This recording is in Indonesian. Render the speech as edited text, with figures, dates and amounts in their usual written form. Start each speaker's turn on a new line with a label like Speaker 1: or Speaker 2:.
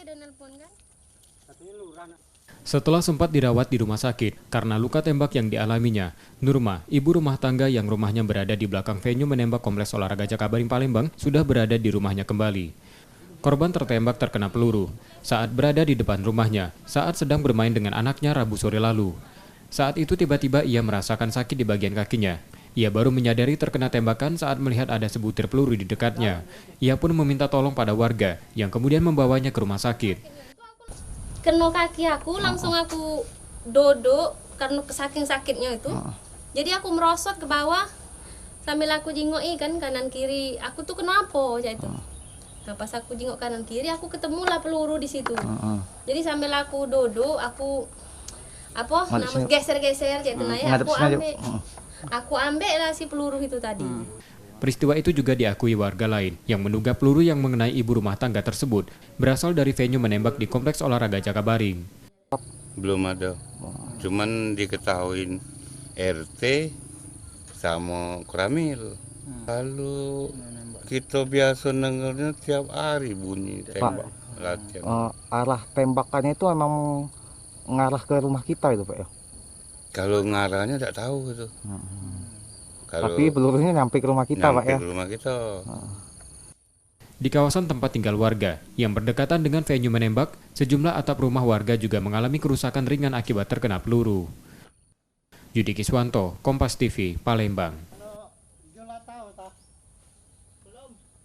Speaker 1: udah nelpon kan.
Speaker 2: Setelah sempat dirawat di rumah sakit karena luka tembak yang dialaminya, Nurma, ibu rumah tangga yang rumahnya berada di belakang venue menembak Kompleks Olahraga Jakabaring Palembang, sudah berada di rumahnya kembali. Korban tertembak terkena peluru saat berada di depan rumahnya saat sedang bermain dengan anaknya Rabu sore lalu. Saat itu tiba-tiba ia merasakan sakit di bagian kakinya. Ia baru menyadari terkena tembakan saat melihat ada sebutir peluru di dekatnya. Ia pun meminta tolong pada warga yang kemudian membawanya ke rumah sakit.
Speaker 1: Kena kaki aku, langsung aku duduk karena saking sakitnya itu. Jadi aku merosot ke bawah sambil aku jingoi kan kanan kiri. Aku tuh kenapa aja itu. Nah pas aku jingok kanan kiri aku ketemulah peluru di situ. Jadi sambil aku duduk aku geser-geser jadi aku ambil lah si peluru itu tadi.
Speaker 2: Peristiwa itu juga diakui warga lain yang menduga peluru yang mengenai ibu rumah tangga tersebut berasal dari venue menembak di Kompleks Olahraga Jakabaring.
Speaker 3: Belum ada, cuman diketahuin RT sama Kramil. Lalu kita biasa dengarnya tiap hari bunyi tembak latihan.
Speaker 4: Arah tembakannya itu emang ngarah ke rumah kita itu Pak ya?
Speaker 3: Kalau ngarahnya tidak tahu itu.
Speaker 4: Tapi pelurunya nyampe ke rumah kita Pak ya?
Speaker 3: Ke rumah kita.
Speaker 2: Di kawasan tempat tinggal warga yang berdekatan dengan venue menembak, sejumlah atap rumah warga juga mengalami kerusakan ringan akibat terkena peluru. Yudi Kiswanto, Kompas TV, Palembang.